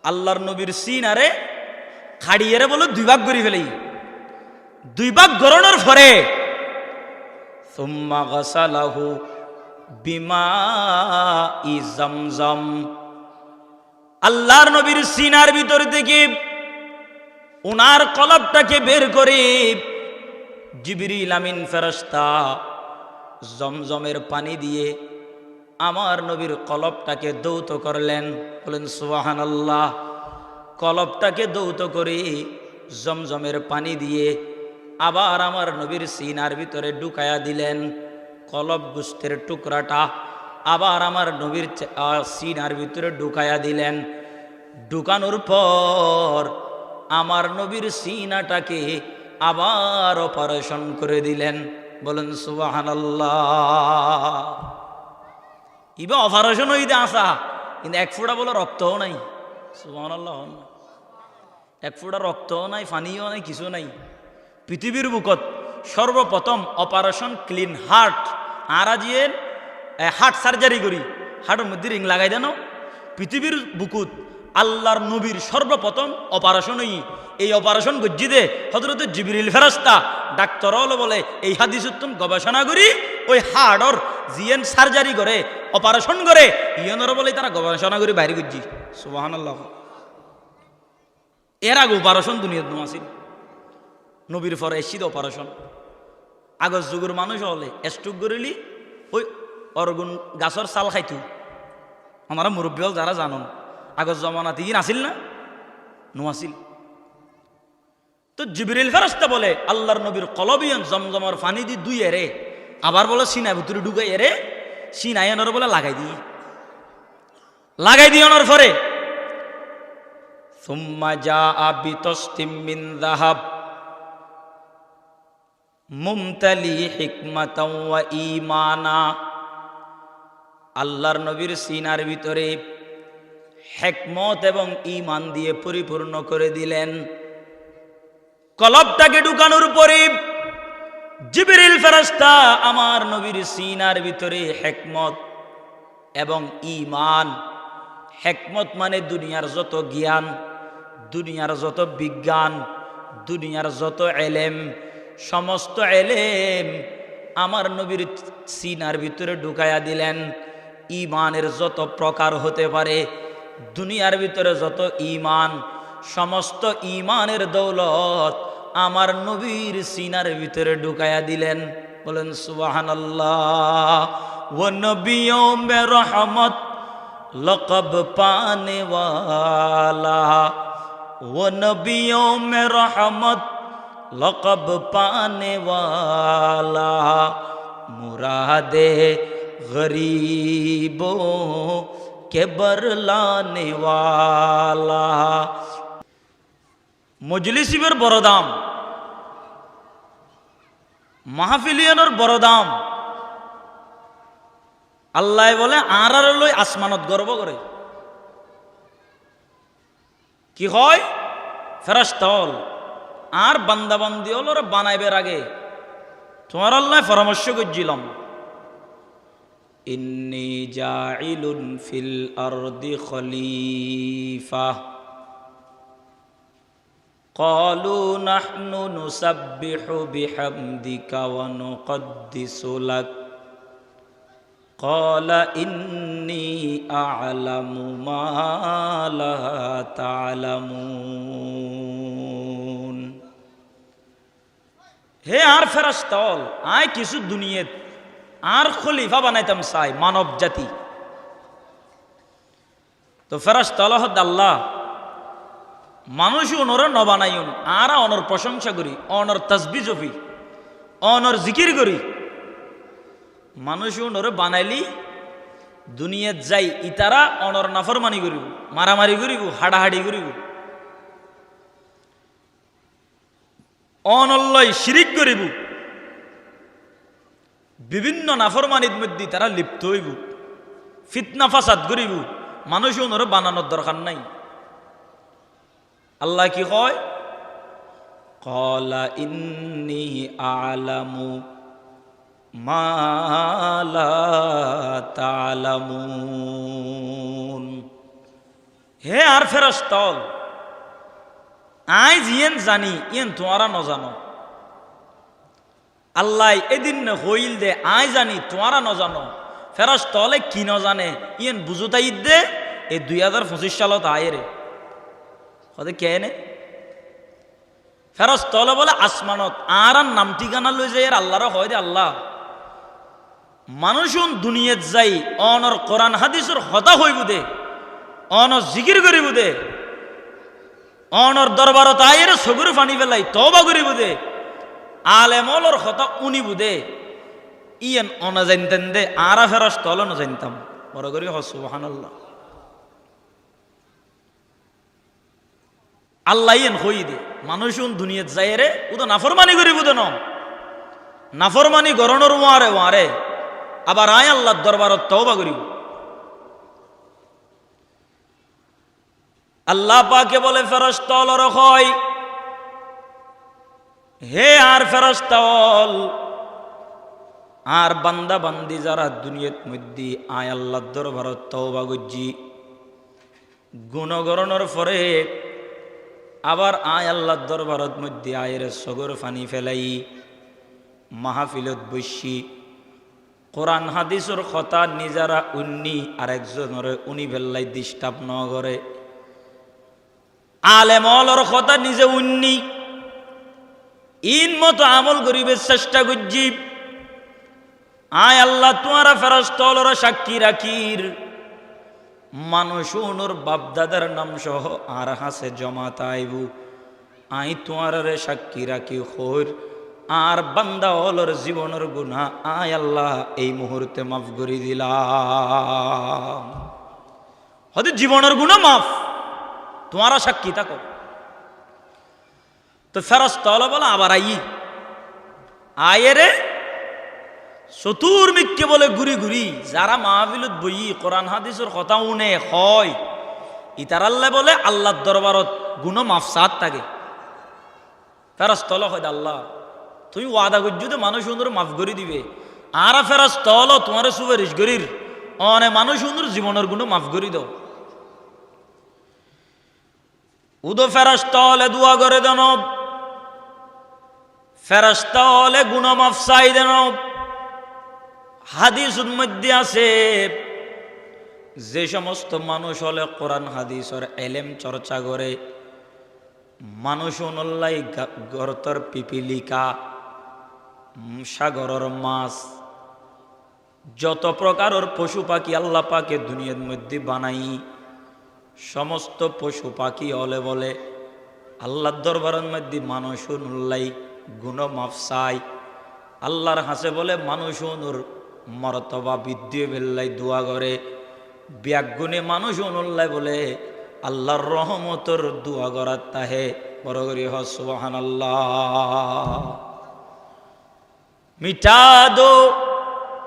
আল্লাহর নবীর সিনারে খাড়িয়ে বলে দুই ভাগ করে ফেলেই। দুই ভাগ গড়ানোর পরে সুম্মা গাসালাহু বিমাই জামজাম, আল্লাহর নবীর সিনার ভিতর থেকে উনার কলবটাকে বের করে জিবরিল আমিন ফেরেশতা জমজমের পানি দিয়ে আমার নবীর কলবটাকে দৌত করলেন। বলেন সুবহানাল্লাহ। কলবটাকে দৌত করে জমজমের পানি দিয়ে আবার আমার নবীর সিনার ভিতরে ঢুকায়া দিলেন। কলব গোস্তের টুকরাটা আবার আমার নবীর সিনার ভিতরে ঢুকায়া দিলেন। ঢুকানোর পর আমার নবীর সিনাটাকে আবার অপারেশন করে দিলেন। বলেন সুবহানাল্লাহ। ইবা অপারেশন হইতে আসা, কিন্তু এক ফোঁটা বলে রক্তও নাই। সুবহানাল্লাহ। এক ফোঁটা রক্তও নাই, পানিও নাই, কিছু নাই। পৃথিবীর বুকত সর্বপ্রথম অপারেশন ক্লিন হার্ট, আর আজিয়ে হার্ট সার্জারি করি, হার্টের মধ্যে রিং লাগাই দেন। পৃথিবীর বুকুত আল্লাহর নবীর সর্বপ্রথম অপারেশনই। এই অপারেশন গজ্জিদে হযরত জিবরিল ফেরেশতা ডাক্তার হলো বলে এই হাদিসুত্তম গবেষণা করি ওই হার্টর জিএন সার্জারি করে অপারেশন করে ইয়নর বলে তারা গবেষণা করি বাইরে গজ্জি। সুবহানাল্লাহ। এর আগে অপারেশন দুনিয়ার আসিল, নবীর পরে এসিদ অপারেশন। আগর যুগের মানুষ হলে স্ট্রোক করিলি ওই অরগুন গাছর চাল খাইতু। আমরা মুরব্বী হল যারা জানন আগর জমানা তিন আসিল না, নোয়াসিল। তো জিবরিল ফেরেশতা বলে আল্লাহর নবীর কলবিয়ন জমজমার পানি দি দুই এরে আবার বলে সিনা ভিতরে ঢুকাই এরে সিনায়নর বলে লাগাই দিই অনর পরে সুম্মা জাআ বিতাসতিম মিন যাহাব মুমতালি হিকমাতাও ওয়া ঈমানা, আল্লাহর নবীর সিনার ভিতরে হিকমত এবং ঈমান দিয়ে পরিপূর্ণ করে দিলেন। কলবটাকে ঢুকানোর পরে জিবরিল ফেরেশতা আমার নবীর সিনার ভিতরে হিকমত এবং ঈমান, হিকমত মানে দুনিয়ার যত জ্ঞান, দুনিয়ার যত বিজ্ঞান, দুনিয়ার যত এলেম, সমস্ত এলেম আমার নবীর সিনার ভিতরে ঢুকায়া দিলেন। ঈমানের যত প্রকার হতে পারে, দুনিয়ার ভিতরে যত ঈমান, সমস্ত ঈমানের দৌলত আমার নবীর সিনার ভিতরে ঢুকায়া দিলেন। বলেন সুবহানাল্লাহ। ওয়া নবিয়্যু মে রহমত লকব পানে ওয়ালা, ওয়া নবিয়্যু মে রহমত লকব পানে ওয়ালা, মুরাদে গরিবো কে বরলানে ওয়ালা। মজলিসিবের বড় দাম, মাহফিলিয়ানোর বড় দাম। আল্লাহ বলে আর লই আসমানত গর্ব করে। কি হয়? ফেরেশতা হল আর বান্দাবান্দি হল ওরা বানাইবার আগে তোমার আল্লাহ পরামর্শ করছিলাম, ইন্নী জাইলুন ফিল আরদি খলিফা, ক্বালু নাহনু নুসাব্বিহু বিহামদিকা ওয়া নুকদ্দিসু লাক, ক্বালা ইন্নী আ'লামু মা লা তা'লামুন। হে আর ফেরেশতা হল আয় কিছু দুনিয়াত আর খলিফা বানাইতাম চাই মানব জাতি। তো ফেরেশতা হল আল্লাহ মানুষ অনর ন বানাইন আর অনর প্রশংসা করি, অনর তাসবিহ জপি, অনর জিকির করি। মানুষ অনরে বানাইলি দুনিয়াত যাই ইতারা অনর নাফরমানি করিব, মারামারি করিব, হাডাহাডি করিব, অনল্লয় শিরিক করিব, বিভিন্ন নাফরমানির মধ্যে তারা লিপ্ত হইব, ফিতনা ফাসাদ করিব। মানুষ অনরে বানানোর দরকার নাই। আল্লাহ কি কয়? ক্বালা ইন্নী আ'লামু মা লা তা'লামুন। হে আর ফেরেশতাল আই জিয়েন জানি ইয়েন তোমরা ন জানো আল্লাহ এদিন হইল দে আই জানি তোমরা ন জানো ফেরেশতালে কি ন জানে ইয়েন বুঝুতাই দে এই 2025 সালত আয়েরে কদে কেনে ফেরেশতালে বলে আসমানত আর নাম ঠিকানা লই যায় আল্লাহর হয় দে আল্লাহ মানুষুন দুনিয়াত যাই অনর কোরআন হাদিসের হতা হইব দে অনর জিকির করিব দে অনর দরবারত আয়ের সগুর ফানি ফেলাই তওবা করিব দে আলেমলর হতা উনিব দে ইয়েন অনজানতেন দে আরা ফেরেশতাল ন জানতাম বড় করি সুবহানাল্লাহ আল্লাহ ইয়েন হই দে মানুষুন দুনিয়াত যাই রে ও তো নাফরমানি করিব দে ন নাফরমানি গরণর ওয়ারে ওয়ারে আবার আয় আল্লাহর দরবারত তওবা করিব আল্লাহ পাকে বলে ফেরেশতালর কয় হে আর ফেরেশতাল আর বান্দা বান্দি যারা দুনিয়াত মধ্যে আয় আল্লাহর দরবারত তওবা করজি গুণগরণের পরে আবার আয় আল্লাহর দরবারত মধ্যে আয়ের সগর ফানি ফেলাই মাহফিলত বসি কোরআন হাদিসের কথা নিজারা উন্নি আরেকজনের উনি ভেল্লাই ডিস্টার্ব ন করে আলেমলর কথা নিজে উন্নি ইন মতো আমল করিবে চেষ্টা করছি আয় আল্লাহ তোমারা ফেরেশতালরা সাক্ষী রাখির মানুষ ওনর বাপদাদার নাম সহ আর হাসে জমাত আইবু আই তোমারে সাক্ষী রাখি হইর আর বান্দা অলর জীবনের গুনাহ আয় আল্লাহ এই মুহূর্তে মাফ করে দিলাম হয়তো জীবনের গুনাহ মাফ তোমারা সাক্ষী থাকো তো ফেরেশতাল বলে আবার আয়েরে চতুর্মিককে বলে ঘুরি ঘুরি যারা মাহফিলত বই কোরআন হাদিসের কথা উনে হয় ইতারাল্লাহ বলে আল্লাহর দরবারত গুনাহ মাফ সাত থাকে ফেরেশতাল হয় আল্লাহ তুমি ওয়াদা করছো তো মানুষ সুন্দর মাফ করে দিবে আর ফেরেশতাল তোমার সুপারিশ করির অনে মানুষ সুন্দর জীবনের গুনাহ মাফ করে দাও উদো ফেরেশতালে দোয়া করে দেন ফেরেশতালে গুনাহ মাফ চাই দেন হাদিসের মধ্যে আছে যে সমস্ত মানুষ হলে কোরআন হাদিসের এলেম চর্চা করে মানুষ অনুল্লাই গর্তর পিপিলিকা সাগরের মাছ যত প্রকারের পশু পাখি আল্লাহ পাকে দুনিয়ার মধ্যে বানাই সমস্ত পশু পাখি হলে বলে আল্লাহর দরবারের মধ্যে মানুষ অনুল্লাই গুণ মাফ চাই আল্লাহর হাসে বলে মানুষ অনুর মর্তবা বৃদ্ধি বেল্লাই দোয়া করে ব্যাগুণে মানুষ অনুল্লাই বলে আল্লাহর রহমতর দোয়া করার তাহে বড় করি সুবহানাল্লাহ মিটা দো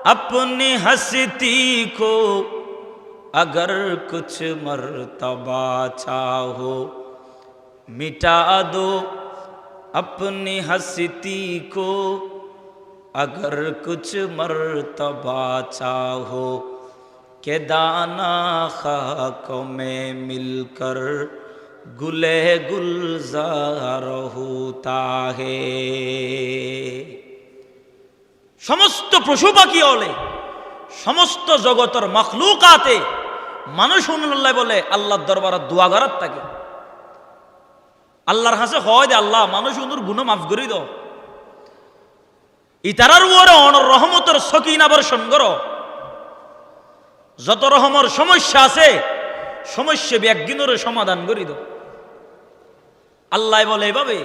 अपनी हस्ती को अगर कुछ मर्तबा चाहो मिटा दो अपनी हस्ती को अगर कुछ मर्तबा चाहो के दाना खाकों में मिलकर गुले गुलजार होता है সমস্ত পশু পাখি হলে সমস্ত জগতের মখলুকাতে মানুষ অনুল্লাহ বলে আল্লাহর দরবারে দোয়া করার থাকে আল্লাহর কাছে হয় যে আল্লাহ মানুষ অনুর গুনাহ মাফ করে দাও ইতারার উপরে অনর রহমতের সকিনা বর্ষণ করো যত রকমের সমস্যা আছে সমস্যা ব্যাগিনের সমাধান করে দাও আল্লাহ বলে এভাবে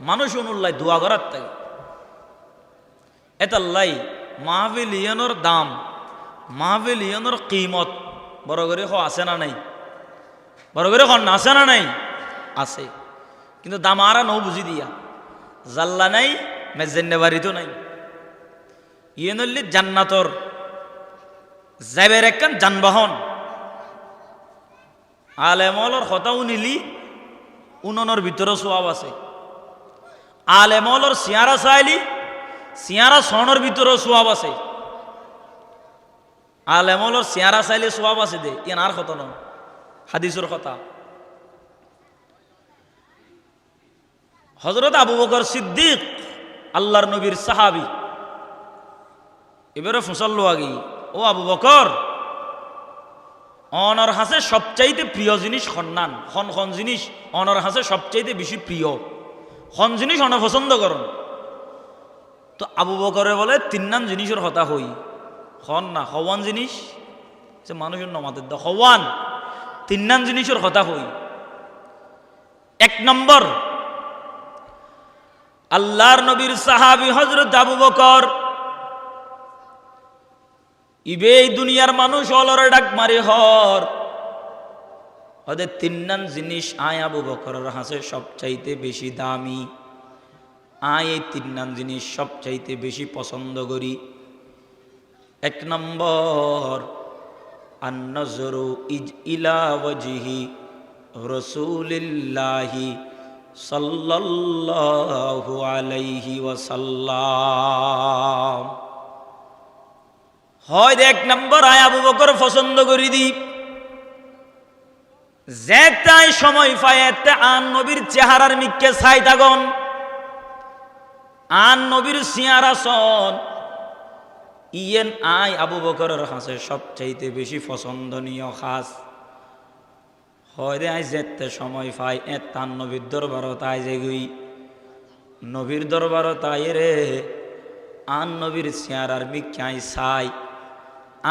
মানুষ অনুল্লাহ দোয়া করার থাকে এতাল্লাই মাহফিল ইয়ানোর দাম মাহফিল ইয়ানোর কিমত বড় করে আছে না নাই বড় করে আছে না নাই আছে কিন্তু দাম আরা নৌ বুঝি দিয়া জাল্লা নাই মেজেন্নে বাড়িতো নাই ইয়েনল্লি জান্নাতর যাইবের একখান যানবাহন আলেমলর হতাও নিলি উননের ভিতরে সোয়াব আছে আলেমলর সিয়ারা চাইলি সিয়ারা সনের ভিতরেও সোয়াব আছে আলেমলর সিয়ারা চাইলে সোয়াব আছে দে ইয়ান আর কত নয় হাদিসের কথা। হযরত আবু বকর সিদ্দিক আল্লাহর নবীর সাহাবী, এবারে ফসল্লো আগে, ও আবু বকর, অনর হাসে সবচাইতে প্রিয় জিনিস খন্নান, খন জিনিস অনর হাসে সবচাইতে বেশি প্রিয়, খন জিনিস অন পছন্দ করন। তো আবু বকরে বলে তিন্নান জিনিসের হতা হই, খন না হওয়ান জিনিস, যে মানুষের নমাদের দা হওয়ান তিন্নান জিনিসের হতা হই। এক নম্বর, আল্লাহর নবীর সাহাবী হযরত আবু বকর, ইবে এই দুনিয়ার মানুষ অলরে ডাক মারে হর, ওদের তিন্নান জিনিস আয় আবু বকরের হাসে সবচাইতে বেশি দামি, আয় এই তিন্নান জিনিস সবচাইতে বেশি পছন্দ করি। এক নম্বর, আন-নজরু ইলা ওয়াজহি রাসূলিল্লাহি সাল্লাল্লাহু আলাইহি ওয়াসাল্লাম। হয় এক নম্বর, আয় আবু বকর পছন্দ করি দি, যেটাই সময় পায় এতে আন নবীর চেহারার মিককে ছাই থাকুন, আন নবীর চেহারা সন ইয়েন আয় আবু বকরের হাসে সবচাইতে বেশি পছন্দনীয় খাস। হয় রে আয় যেতে সময় পাই এ তান নবীর দরবারত আয় যে গই, নবীর দরবারত আয় রে আন নবীর চেহারার মিককে আয় ছাই,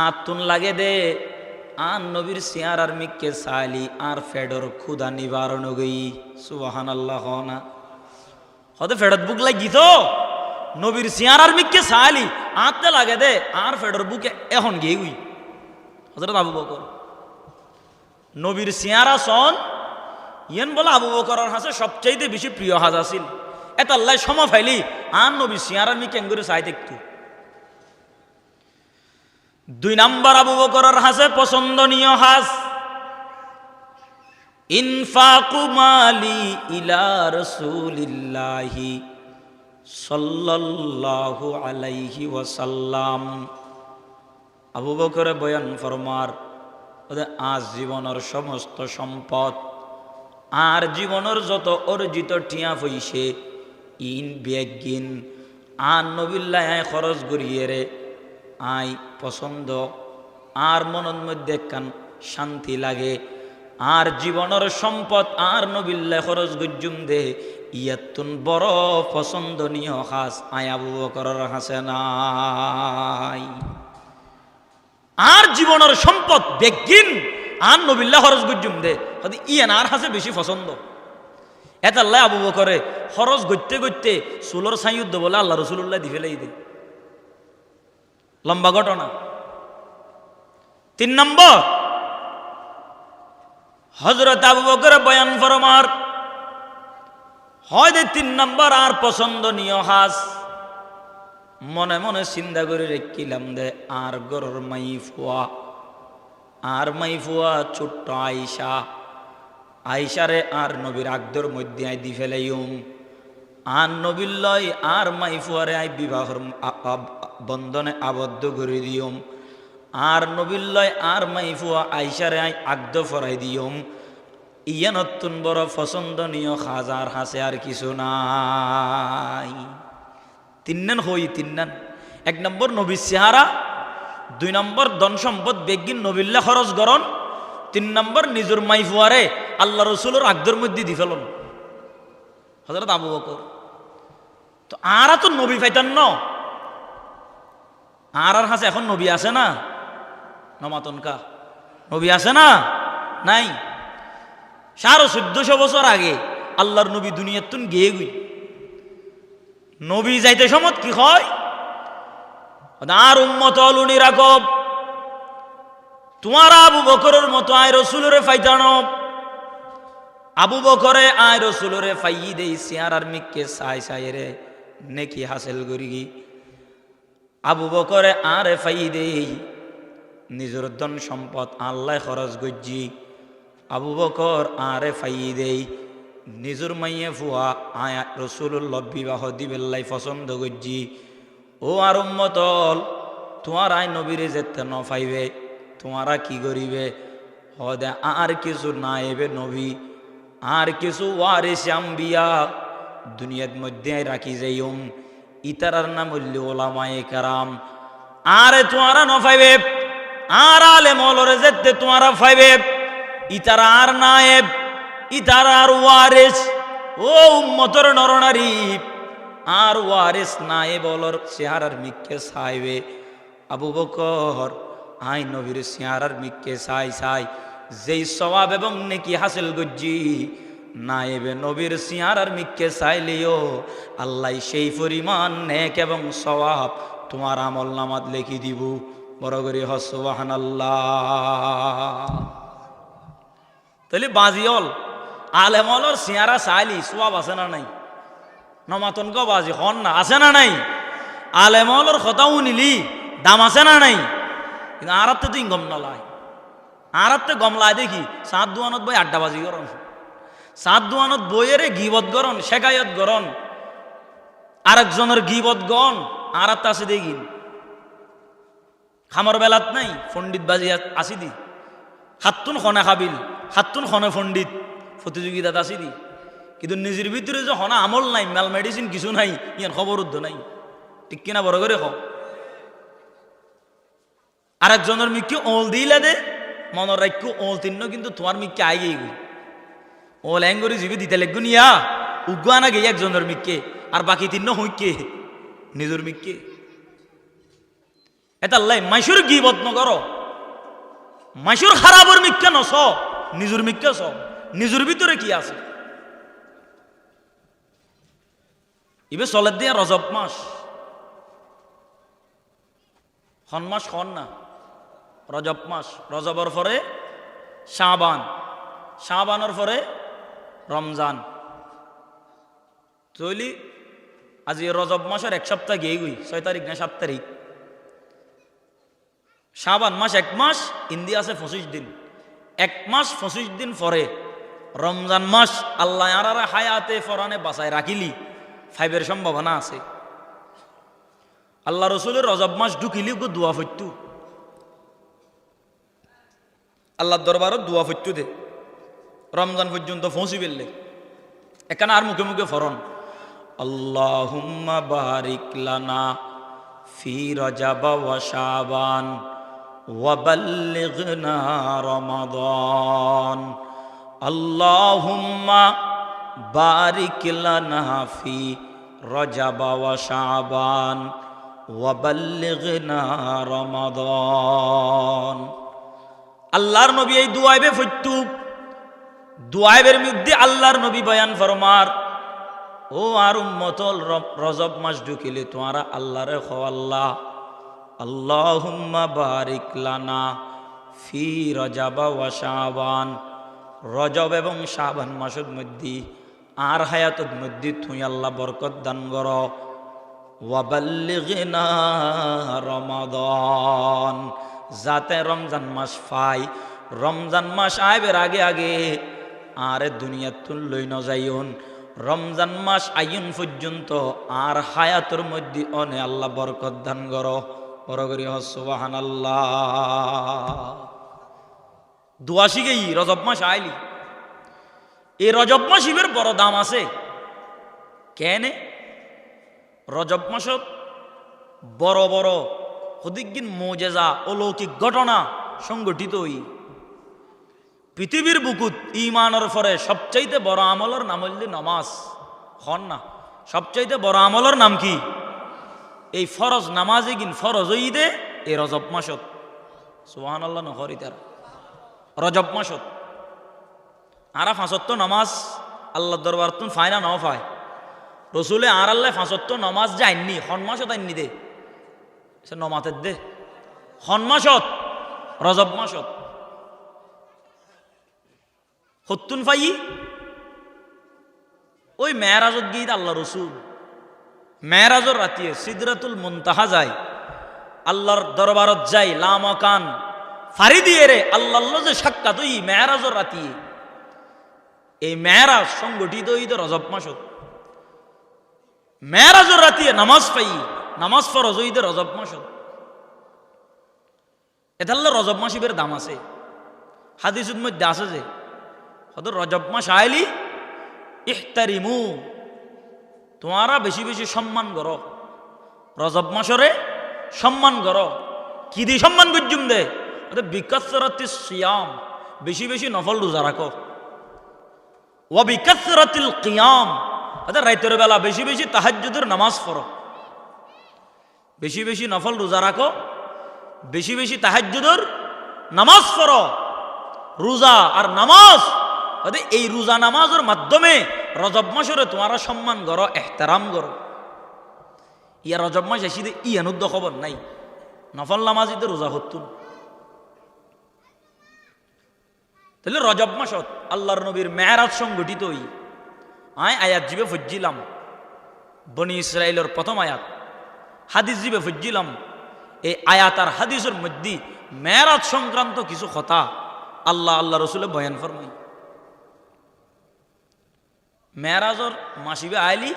আতুন লাগে দে আন নবীর চেহারার মিককে চাইলি আর ফেডর ক্ষুদা নিবারণ গই। সুবহানাল্লাহ না হতে ফেডত বুক লাগি তো নবীর চেহারার মিককে চাইলি আতে লাগে দে আর ফেডর বুকে এখন গিয়ে গুই। হযরত আবু বকর নবীর চেহারা সন ইয়েন বলে আবু বকরের হাসে সবচাইতে বেশি প্রিয় হাজ আছিল, এত আল্লাহ সময় ফাইলি আর নবীর চেহারার মিকে এঙ্গুরে চাই দেখতু। দুই নাম্বার, আবু বকরের হাসে পছন্দনীয় হাস ইনফাকু মালি ইলা রাসূলিল্লাহি সাল্লাল্লাহু আলাইহি ওয়াসাল্লাম। আবু বকরে বয়ান ফরমার, ওদের আজ জীবনের সমস্ত সম্পদ আর জীবনের যত অর্জিত টিয়া পয়সে ইন বেগিন আর নবিল্লাহ খরচ করিয়ে রে আই পছন্দ আর মনের মধ্যে কান শান্তি লাগে, আর জীবনের সম্পদ আর নবিল্লাহ খরচ গজ্জুম দে ইয়াতুন বড় পছন্দনীয় হাস আয় আবু বকরের হাসে নাই। আর জীবনের সম্পদ বেগিন আর নবিল্লাহ খরচ গজ্জুম দে হয়তো ইয়ান আর হাসে বেশি পছন্দ। এত আল্লাহ আবু বকরে খরচ গড়তে গড়তে চুলোর ছাইউদ্দ বলে আল্লাহ রসুল্লাহ দি ফেলেই দে, লম্বা ঘটনা। তিন নম্বর, হযরত আবু বকর বয়ান ফরমার, হয় তিন নম্বর আর পছন্দনীয় হাস মনে মনে চিন্তা করে রেখিলাম দে আর গরর মাইফুয়া ছোট্ট আয়েশা, আয়েশারে আর নবীর আগদর মধ্যে আই দি ফেলাইম, আর নবীর লয় আর মাইফুয়ারে আই বিবাহর বন্ধনে আবদ্ধ করে দিয়ম, আর নবীর লয় আর মাইফুয়া আয়েশারে আই আগদ ফরাই দিয়ম। ইয়া নতুন বড় পছন্দনীয় হাজার হাসে আর কিছু নাই। তিন্নান হই তিন্নান, এক নম্বর নবীর চেহারা, দুই নম্বর ধন সম্পদ বেগিন নবিল্লা খরচ গরণ, তিন নম্বর নিজের মাইফুয়ারে আল্লাহ রসুলের আগদর মধ্যে দি ফেলন হযরত আবু বকর। তো আর তো নবী পাইতেন ন, আর হাসে এখন নবী আছে না নমাতনকা নবী আছে না নাই। 1450 বছর আগে আল্লাহর নবী দুনিয়ার তুন গিয়ে গুই, নবী যাইতে সমত কি হয় আর উম্মত অলুনি রাখব, তোমার আবু বকরের মতো আয় রসুলরে ফাইতানো, আবু বকরে আয় রসুলরে ফাইয়ি দেই সিয়ারার মিককে সাই সাই রে নেকি হাসিল করি, আবু বকরে আরে ফাইয়ি দেই নিজের ধন সম্পদ আল্লাহ খরচ গজ্জি, আবু বকর আরে ফাইয়ি দেই নিজের মাইয়ে ফুয়া আয়া রসুল্লাহ বিবাহ দিবেল্লাই পছন্দ গজ্জি। ও আর উম্মতল তোমার আই নবীরে যেতে ন পাইবে তোমারা কি করিবে, হদে আর কিছু নায়েবে নবী আর কিছু ওয়ারিস আম্বিয়া দুনিয়ার মধ্যে রাখি যাইম ইতারার নাম হইল ওলামায়ে কেরাম। আরে তোমারা নফাইবে আর আলেম অলরে যেতে তোমারা ফাইবে ইতারা আর নায়েব ইতারা আর ওয়ারিস। ও উম্মতর নরনারী আর ওয়ারিস নায়েব অলর চেহারার মিক্কে চাইবে। আবু বকর আই নবীর চেহারার মিক্কে চাই চাই যেই সওয়াব এবং নেকি হাসিল গজ্জি নায়েবে নবীর চেহারার মিক্কে চাইলেও আল্লাহ সেই পরিমাণ নেক এবং সওয়াব তোমার আমল নামাত লিখি দিব। বড় করে সুবহানাল্লাহ। তাহলে বাজিয়ল আলেমলর চেহারা চাইলি সওয়াব আছে না নাই? নমাতনক বাজি হন না আছে না নাই? আলেমলর কথাও নিলি দাম আছে না নাই? কিন্তু আরাতে তুই গম নলায় আরাতে গমলায় দেখি সাত দুয়ানত বই আড্ডাবাজি করন, সাত দুয়ানত বইয়েরে গিবত গরন শেখায়ত গরন আরেকজনের গিবত গন আরাতে আছে দেখি খামর বেলাত নাই পণ্ডিত বাজি আসি দি হাত্তুন খনে খাবিল হাত্তুন খনে পণ্ডিত প্রতিযোগিতাত আসি দি। কিন্তু নিজের ভিতরে যে হনা আমল নাই মেল মেডিসিন কিছু নাই ইয়ান খবর উদ্ধ নাই। ঠিক কিনা বড় করে খ আরেকজনের মিক্কি ওল দিলে দে মনের রাখ্য ওল তিন্ন কিন্তু তোমার মিক্কি আই গেই ওল হ্যাং করে জিবি দিতে লাগবো নিয়া উগুয়া না গেই একজনের মিক্কে আর বাকি তিন্ন হইকে নিজের মিক্কে। এটা লাই মাইসুর গিবত নকর মাইসুর খারাপর মিক্কে নস নিজের মিক্কে স নিজের ভিতরে কি আছে। ইবে চলে দিয়া রজব মাস খন মাস খন না রজব মাস রজবর পরে শাবান শাবানের পরে রমজান। তৈলি আজি রজব মাসের এক সপ্তাহ গিয়ে গই 6 তারিখ না 7 তারিখ। শাবান মাস এক মাস ইন্দি আছে 25 দিন এক মাস 25 দিন পরে রমজান মাস আল্লাহ আর হায়াতে ফরানে বাঁচায় রাখিলি ফাইবের সম্ভাবনা আছে। আল্লাহ রসুলের রজব মাস ঢুকিলি দোয়া ফত্যু আল্লাহ দরবারত দোয়া ফত্যু দে রমজান পর্যন্ত পৌঁছি ফেললে এখানে আর মুখে মুখে ফরন আল্লাহুম্মা বারিক লানা ফি রজব ওয়া শাবান ওয়া বাল্লিগনা রমাদান আল্লাহুম্মা বারিক লানা ফি রজব ওয়া শাবান ওয়া বাল্লিগনা রমাদান। আল্লাহর নবী এই দুআইবে ফত্যু দুআইবের মধ্যে আল্লাহর নবী বয়ান ফরমার ও আর উম্মতল রজব মাস ঢুকিলে তোমারা আল্লাহরে খো আল্লাহ আল্লাহুম্মা বারিক লানা ফি রজব ওয়া শাবান রজব এবং শাবান মাসের মধ্যে আর হায়াতের মধ্যে তুই আল্লাহ বরকত দান কর ওয়া বাল্লিগনা রমাদান যাতে রমজান মাস পাই রমজান মাস আইবের আগে আগে আরে দুনিয়াত তুন লই ন যাইউন রমজান মাস আইন পর্যন্ত আর হায়াতের মধ্যে অনে আল্লাহ বরকত দান করো। বড় করি সুবহানাল্লাহ। দোয়া শিখেই রজব মাস আইলি এই রজব মাস ইবের বড় দাম আছে কেনে রজব মাসত বড় বড় হদিকগিন মোজেজা অলৌকিক ঘটনা সংগঠিত হই পৃথিবীর বুকুত ইমানের পরে সবচাইতে বড় আমলের নাম হইল নামাজ হন না সবচাইতে বড় আমলের নাম কি এই ফরজ নামাজে গিন ফরজ হই দে এই রজব মাসত সুবহানাল্লাহ নহরি তার রজব মাসত আরা ফাঁসত্ব নামাজ আল্লাহ দরবার তুন ফায়না ন ফায় রসুলে আর আল্লাহ ফাঁসত্ব নামাজ যায়নি হন মাসত আইনি দে সে নমাতের দে হন মাসত রজব মাসত হত্তুন ফাই ওই মেরাজত গীত আল্লাহ রসুল মেরাজর রাতিয়ে সিদরাতুল মুনতাহা যায় আল্লাহর দরবারত যাই লামাকান ফারি দিয়ে রে আল্লাহ যে সাক্ষাৎ ওই মেরাজর রাতিয়ে এই মেরাজ সংগঠিত হইত রজব মাসত মেরাজর রাতিয়ে নামাজ পাই নামাজ ফরজ হইত রজব মাসত এটা রজব মাসিবের দাম আছে। হাদিসের মধ্যে আছে যে হয়তো রজব মাস আইলি ইহতারিমু, তোমারা বেশি বেশি সম্মান করো, রজব মাসরে সম্মান করো। কি দিয়ে সম্মান করছুম দে? বিকাসরাতিস সিয়াম, বেশি বেশি নফল রোজা রাখো। ওয়া বিকাসরাতিল কিয়াম, রাতের বেলা বেশি বেশি তাহাজ্জুদের নামাজ পড়ো, বেশি বেশি নফল রোজা রাখো, বেশি বেশি তাহাজ্জুদের নামাজ পড়ো। রোজা আর নামাজ, এই রোজা নামাজের মাধ্যমে রজব মাসরে তোমারা সম্মান করো, এহতারাম করো। ইয়া রজব মাস এসে ইয়ানুদ্দ খবর নাই, নফল নামাজিতে রোজা হতুন। তাহলে রজব মাসত আল্লাহর নবীর মেরাজ সংগঠিত হই। আয়াত জীবে ফজ্জিলাম, বনি ইসরায়েলের প্রথম আয়াত, হাদিস জীবে ফজ্জিলাম। এই আয়াত আর হাদিসের মধ্যে মেরাজ সংক্রান্ত কিছু কথা আল্লাহ রসুলে বয়ান ফরমাই। মেরাজর মাসিবে আইলি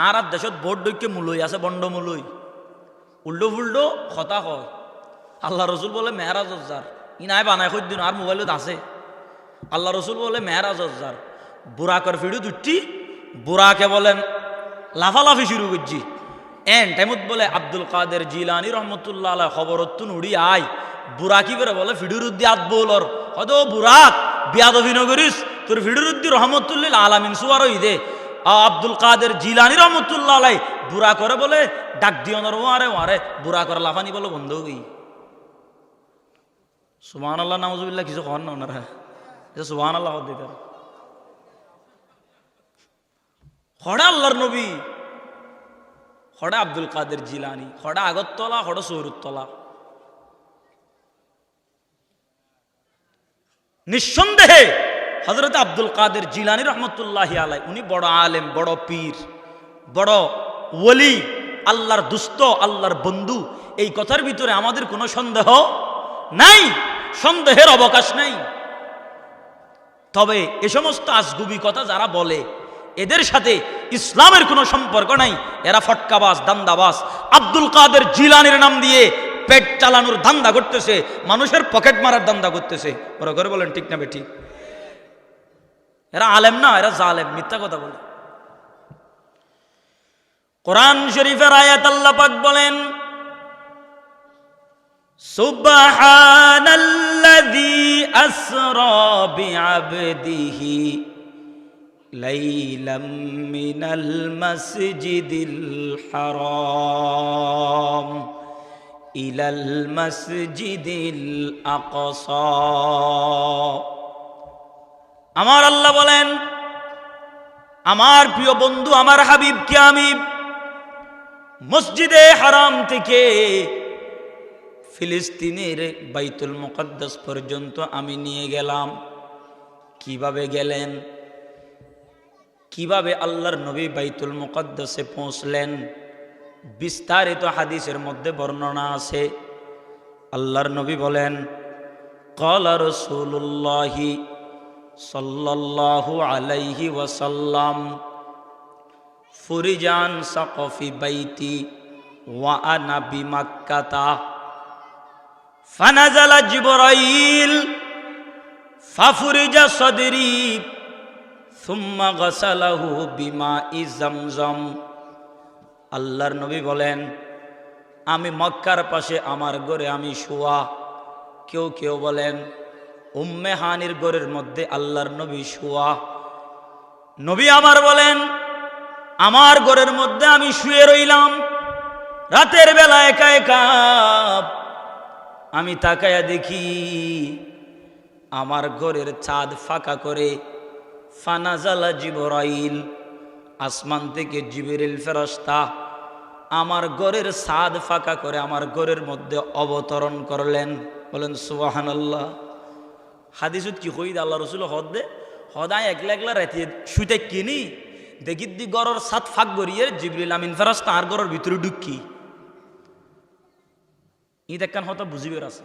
আর দেশত বোর্ড দৈক্য মূলই আছে, বন্ড মূলই উল্টো ফুল্টো কথা হয়। আল্লাহ রসুল বলে মেরাজ যার ইনায় বানায় খোঁজ দিন, আর মোবাইলত আছে। আল্লাহ রসুল বলে মেরাজ যার বুরাকর ফিডু দুটি, বুরাকে বলেন লাফালাফি শুরু করছি। এন টাইমত বলে আব্দুল কাদের জিলানি রহমতুল্লাহ আলাইহ খবরতুন উড়ি আয়, বুরাকি বেড়ে বলে ফিডুর উদ্দি আতবৌলর হয়তো বুরাক বিয়াদবি নগরিস, তোর ফিডুর উদ্দি রহমতুল্লিল আলামিন সুয়ার দে। আব্দুল কাদের জিলানি রহমতুল্লাহ আলাই বুড়া করে বলে ডাক দিওনর ওয়ারে ওয়ারে, বুড়া করে লাফানি বলে বন্ধ হই। সুবহানাল্লাহ নাউজুবিল্লাহ কিছু কন না ওনারা, সুবহানাল্লাহ দিতে হড়া আল্লাহর নবী, হড়া আব্দুল কাদের জিলানি, হড়া আগরতলা, হড়া সৌরতলা। নিঃসন্দেহে হযরত আব্দুল কাদের জিলানি রহমতুল্লাহি আলাই উনি বড় আলেম, বড় পীর, বড় ওলি, আল্লাহর দুস্ত, আল্লাহর বন্ধু। এই কথার ভিতরে আমাদের কোনো সন্দেহ নাই, সন্দেহের অবকাশ নাই। তবে এ সমস্ত আজগুবি কথা যারা বলে এদের সাথে ইসলামের কোনো সম্পর্ক নাই, এরা ফটকাবাজ, দান্দাবাজ। আব্দুল কাদের জিলানির নাম দিয়ে পেট চালানোর ধান্দা করতেছে, মানুষের পকেট মারার ধান্দা করতেছে। ওরা করে বলেন ঠিক না বেঠিক? এরা আলেম না, এরা জালেম, মিথ্যা কথা বলে। কোরআন শরীফের আয়াত আল্লাহ পাক বলেন, সুবহানাল্লাযী আসরা বিআবদিহি লাইলাম মিনাল মাসজিদিল হারাম ইলাল মাসজিদিল আকসা। আমার আল্লাহ বলেন, আমার প্রিয় বন্ধু আমার হাবিবকে আমি মসজিদে হারাম থেকে ফিলিস্তিনের বাইতুল মুকদ্দাস পর্যন্ত আমি নিয়ে গেলাম। কিভাবে গেলেন? কিভাবে আল্লাহর নবী বাইতুল মুকদ্দাসে পৌঁছলেন? বিস্তারিত হাদিসের মধ্যে বর্ণনা আছে। আল্লাহর নবী বলেন, ক্বালা রাসূলুল্লাহি সাল্লাল্লাহু আলাইহি ওয়াসাল্লাম ফুরিজান সাকফি বাইতি ওয়া আনা বিমাক্কাতা ফানাজালা জিবরাইল ফাফুরিজা সাদরি সুম্মা গাসালাহু বিমাই জামজাম। আল্লাহর নবী বলেন, আমি মক্কার পাশে আমার ঘরে আমি শোয়া। কেউ কেউ বলেন উম্মে হানির ঘরের মধ্যে আল্লাহর নবী শোয়া। নবী আমার বলেন, আমার ঘরের মধ্যে আমি শুয়ে রইলাম। রাতের বেলা একা একা আমি তাকায়া দেখি আমার ঘরের চাঁদ ফাঁকা করে ফানাজালা জিবরাইল, আসমান থেকে জিবরিল ফেরেশতা আমার ঘরের ছাদ ফাঁকা করে আমার ঘরের মধ্যে অবতরণ করলেন। বলেন সুবহানাল্লাহ। হাদিসত কি কই আল্লাহ রসুল হদে হদায় একলা একলা রাতে শুইতে কিনি দেখি দি গড়ের ছাদ ফাঁক গড়িয়ে জিবরিল আমিন ফেরেশতা আর ঘরের ভিতরে ঢুকি। ই দেখান হয়তো বুঝিবের আছে।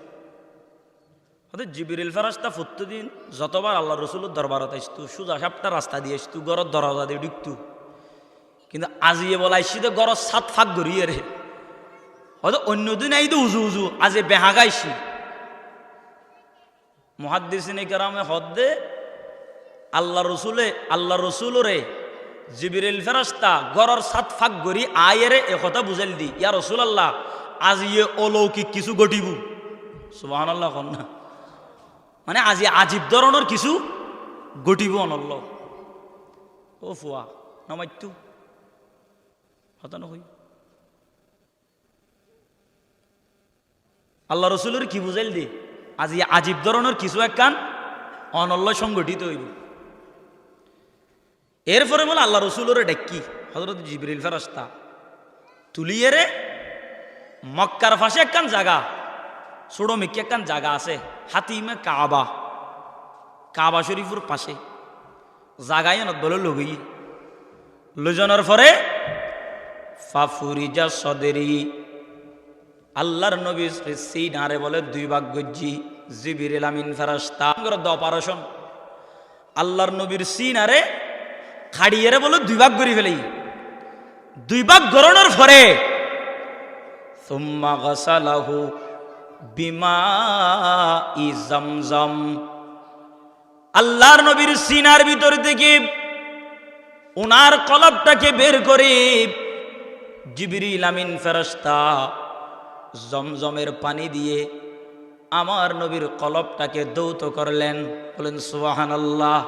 হয়তো জিবরিল ফেরেশতা প্রতিদিন যতবার আল্লাহ রসুলের দরবারত আসতো সোজা সাপটা রাস্তা দিয়ে আসতো, ঘরের দরজা দিয়ে ঢুকতো। কিন্তু আজিয়ে বলাইছি তো গড়ের ছাদ ফাঁক গড়িয়ে রে, হয়তো অন্যদিন এই তো উজু উজু, আজ বেহাগাইছি। মুহাদ্দিসিনে কেরামে হদ্দে আল্লাহ রসুলরে জিবরিল ফেরেশতা গরর সাত ফাঁক গড়ি আয়েরে একথা বুঝাইল দি ইয়া রাসূলুল্লাহ আজি অলৌকিক কিছু ঘটিব সুবহানাল্লাহ কন না মানে আজি আজীব ধরনের কিছু ঘটিব অনল্ল ও ফুয়া নমাইতু হতা নই আল্লাহ রসুলের কি বুঝাইল দি আজি আজীব ধরনের কিছু একখান অনল্য সংগঠিত হইব এরপরে বলে আল্লাহ রসুলের ডাকি হযরত জিবরিল ফেরেশতা তুলিয়ে রে মক্কার পাশে একখান জায়গা ছোট মিকি একখান জায়গা আছে হাতিমে কাবা শরীফের পাশে জাগায় নত বলে লগই লজনের পরে ফাফুরিজা সদরি আল্লাহর নবী সিনারে বলে দুই ভাগ গজ্জি জিবরিল আমিন ফেরেশতা অপারেশন আল্লাহর নবীর সিনারে খাড়িয়ে বলে দুই ভাগ করে ফেলেই দুই ভাগ গরণের পরে সুম্মা গাসালাহু বিমাই জামজাম আল্লাহর নবীর সিনার ভিতর থেকে উনার কলবটাকে বের করে জিবরিল আমিন ফেরেশতা জমজমের পানি দিয়ে আমার নবীর কলবটাকে দৌত করলেন বলেন সুবহানাল্লাহ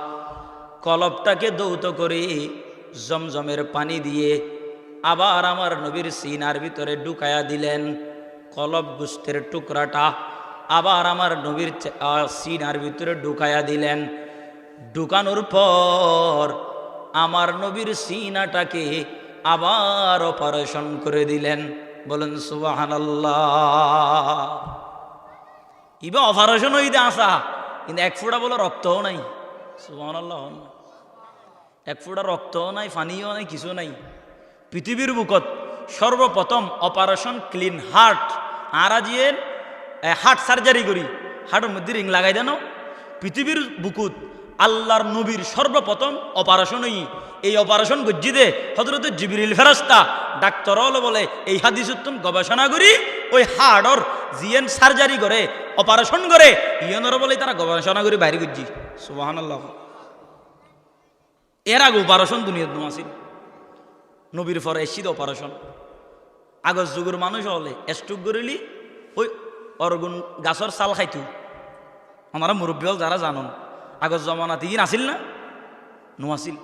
কলবটাকে দৌত করে জমজমের পানি দিয়ে আবার আমার নবীর সিনার ভিতরে ঢুকায়া দিলেন কলব গোস্তের টুকরাটা আবার আমার নবীর সিনার ভিতরে ঢুকায়া দিলেন ঢুকানোর পর আমার নবীর সিনাটাকে আবার অপারেশন করে দিলেন বলেন সুবহানাল্লাহ ইবা অপারেশন হইতে আসা কিন্তু এক ফোঁটা বলে রক্তও নাই সুবহানাল্লাহ এক ফোঁটা রক্তও নাই পানিও নাই কিছু নাই পৃথিবীর বুকত সর্বপ্রথম অপারেশন ক্লিন হার্ট আর আজিয়ের হার্ট সার্জারি করি হার্টের মধ্যে রিং লাগাই দেন পৃথিবীর বুকুত আল্লাহর নবীর সর্বপ্রথম অপারেশন এই অপারেশন গজ্জি দে হযরত জিবরিল ফেরেশতা ডাক্তার হলো বলে এই হাদিস উত্তম গবেষণা করি ওই হার্টর জিএন সার্জারি করে অপারেশন করে ইয়নর বলে তারা গবেষণা করি বাইরে গজ্জি সুবহানাল্লাহ এর আগে অপারেশন দুনিয়ার আসিল নবীর পরে এসিদ অপারেশন আগর যুগের মানুষ হলে স্ট্রোক করিলি ওই অরগুন গাছর চাল খাইতু আমরা মুরব্বী হল যারা জানন আগর জমানাতে ই নাছিল না নোয়াছিল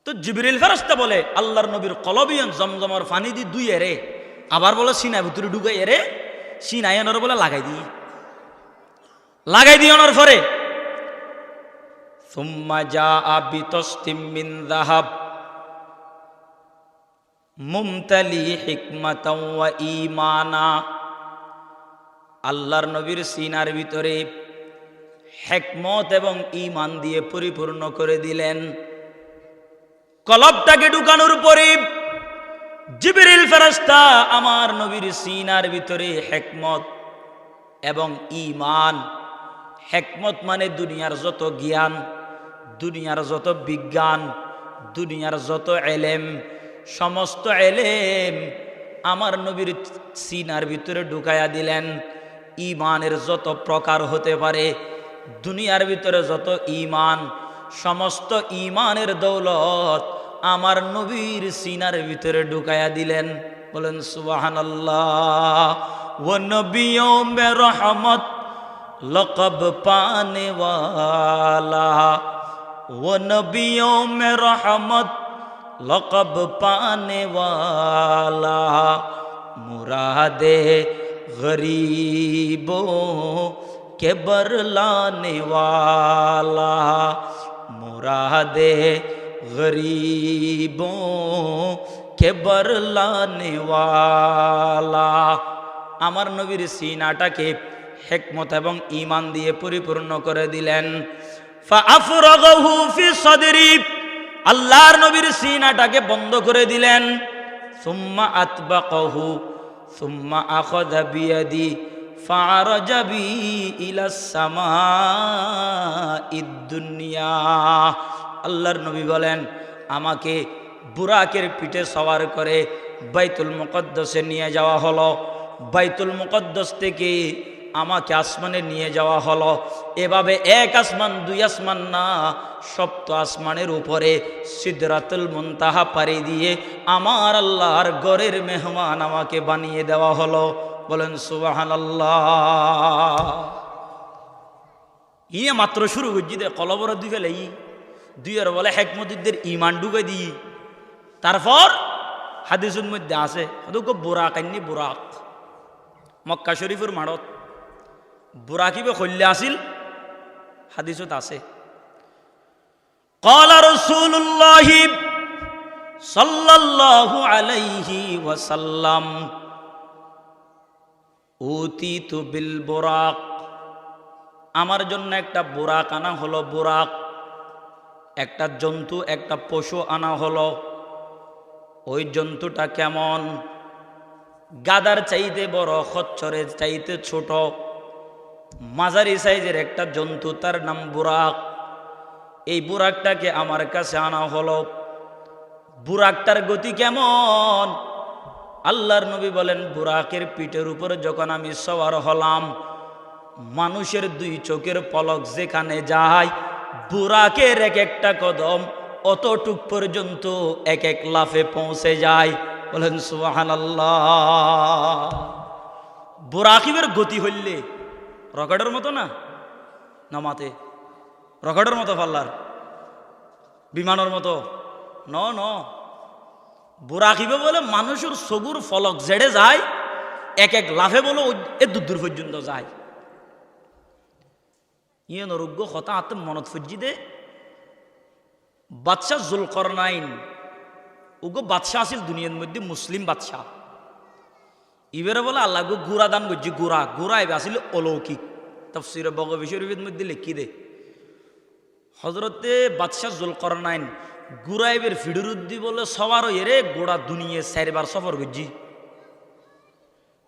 তো জিবরিল ফেরেশতা বলে আল্লাহর নবীর কলবিয়ন জমজমার পানি দি দুই এরে আবার বলে সিনা ভিতরে ঢুকাই এরে সিনায়নর বলে লাগাই দিই অনার পরে সুম্মা জাআ বিতাসতিম মিন যাহাব মুমতালি হিকমাতাও ওয়া ঈমানা আল্লাহর নবীর সিনার ভিতরে হিকমত এবং ঈমান দিয়ে পরিপূর্ণ করে দিলেন কলবটাকে ঢুকানোর পরে জিবরিল ফেরেশতা আমার নবীর সিনার ভিতরে হিকমত এবং ঈমান হিকমত মানে দুনিয়ার যত জ্ঞান দুনিয়ার যত বিজ্ঞান দুনিয়ার যত এলেম সমস্ত এলেম আমার নবীর সিনার ভিতরে ঢুকায়া দিলেন ঈমানের যত প্রকার হতে পারে দুনিয়ার ভিতরে যত ঈমান সমস্ত ঈমানের দৌলত আমার নবীর সিনার ভিতরে ঢুকায়া দিলেন বলেন সুবহানাল্লাহ ওয়া নবিয়্যু মে রহমত লকব পানে ওয়ালা ওয়া নবিয়্যু মে রহমত লকব পানে ওয়ালা মুরাদে গরিবো के बरलाने वाला मुरादे गरीबों के बरलाने वाला আমার নবীর সিনাটাকে হিকমত এবং ঈমান দিয়ে পরিপূর্ণ করে দিলেন ফাআফরাগাহু ফি সাদরি আল্লাহর নবীর সিনাটাকে বন্ধ করে দিলেন সুম্মা আতবাকাহু সুম্মা আখাযা বিয়াদি ফারাজাবি ইলাস সামাঈদ দুনিয়া আল্লাহর নবী বলেন আমাকে বুরাকের পিঠে সওয়ার করে বাইতুল মুকদ্দাসে নিয়ে যাওয়া হলো বাইতুল মুকদ্দাস থেকে আমাকে আসমানে নিয়ে যাওয়া হলো। এভাবে এক আসমান দুই আসমান না, সপ্ত আসমানের উপরে সিদরাতুল মুনতাহা পাড়ি দিয়ে আমার আল্লাহর ঘরের মেহমান আমাকে বানিয়ে দেওয়া হলো। বলেন সুবহানাল্লাহ। ইয়ে মাত্র শুরু করছি দে কলবর দুই ফেলে দুইয়ের বলে হেকমতিদের ইমান ঢুকে দিই। তারপর হাদিসের মধ্যে আছে বুরাক আইনি বুরাক মক্কা শরীফের মাড়ত বুরাকিবে খল্লে আসিল। হাদিসত আছে ক্বালা রাসূলুল্লাহ সাল্লাল্লাহু আলাইহি ওয়াসাল্লাম উতিতু বিল বুরাক, আমার জন্য একটা বুরাক আনা হলো। বুরাক একটা জন্তু, একটা পশু আনা হলো। ওই জন্তুটা কেমন? গাদার চাইতে বড়, খচ্চরের চাইতে ছোট, মাঝারি সাইজের একটা জন্তু, তার নাম বুরাক। এই বুরাকটাকে আমার কাছে আনা হলো। বুরাকটার গতি কেমন? আল্লাহর নবী বলেন, বুরাকের পিঠের উপরে যখন আমি সওয়ার হলাম, মানুষের দুই চোখের পলক যেখানে যায়, বুরাকের এক একটা কদম অতটুক পর্যন্ত এক এক লাফে পৌঁছে যায়। বলেন সুবহানাল্লাহ। বুরাকিবের গতি হইলে রকেটের মতো না, নামাতে রকেটের মতো পাল্লার বিমানের মতো ন ন বুরাকিবে বলে মানুষের সগুর ফলক জেড়ে যায়, এক এক লাফে বলে এ দূর পর্যন্ত যায়। ইয়ে নরুগ্য হতা আত্ম মনত ফজ্জি দে বাদশাহ জুলকরনাইন, ওগো বাদশাহ আসিল দুনিয়ার মধ্যে মুসলিম বাদশাহ। ইবেরে বলে আল্লাহ গো গুড়া দান করছি, গুড়া গুড়া এবার আসিল অলৌকিক। তাফসীরে বগবী শরীফের মধ্যে লিখি দে হজরতে বাদশাহ জুলকরনাইন গুরাইবের ফিডুরুদ্দি বলে সবার এরে গোড়া দুনিয়া 4 বার সফর করছি।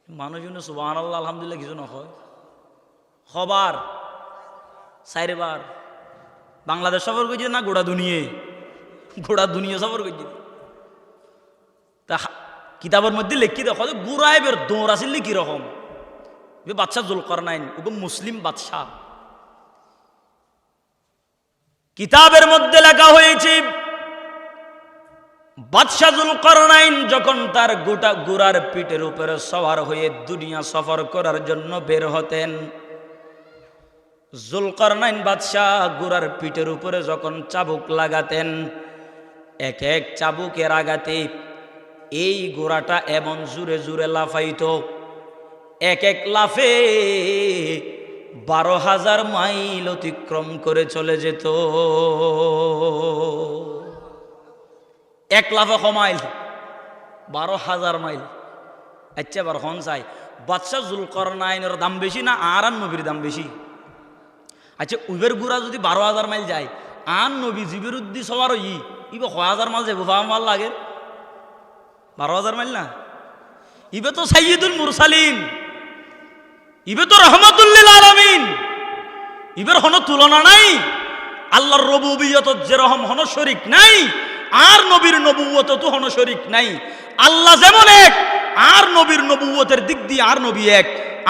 মানুষজন সুবহানাল্লাহ আলহামদুলিল্লাহ কিছু না হয়, খবর 4 বার বাংলাদেশ সফর করছি না, গোড়া দুনিয়া সফর করছি। তা কিতাবের মধ্যে লিখি দেখো গুরাইবের দৌড় আসিল কিরকম। বাদশাহ জুলকরনাইন ওকে মুসলিম বাদশাহ। কিতাবের মধ্যে লেখা হয়েছে বাদশাহ জুলকরনাইন যখন তার গোটা গুরার পিঠের উপরে সওয়ার হয়ে দুনিয়া সফর করার জন্য বের হতেন, জুলকরনাইন বাদশাহ গুরার পিঠের উপরে যখন চাবুক লাগাতেন, এক এক চাবুকের আঘাতে এই ঘোড়াটা এমন জুরে জুরে লাফাইত, এক এক লাফে 12,000 মাইল অতিক্রম করে চলে যেত। এক লাফে কমাইল 12,000 মাইল। আচ্ছা এবার হন চাই বাদশাহ জুলকরনাইনের দাম বেশি না আর নবীর দাম বেশি? আচ্ছা উবের গুড়া যদি 12,000 মাইল যায়, আর নবী জিবির উদ্দি সবার ইবে 1,000 মাইল যাবো, মাল লাগে 12,000 মাইল না। ইবে তো সাইয়্যিদুল মুরসালিন, ইবে তো রহমাতুল্লিল আলামিন, ইবের হন তুলনা নাই। আল্লাহর রুবুবিয়ত যেরকম হন শরীক নাই, আর নবীর নবুয়ত তো হন শরীক নাই। আল্লাহ যেমন এক, আর নবীর নবুয়তের দিক দিয়ে আর নবী এক,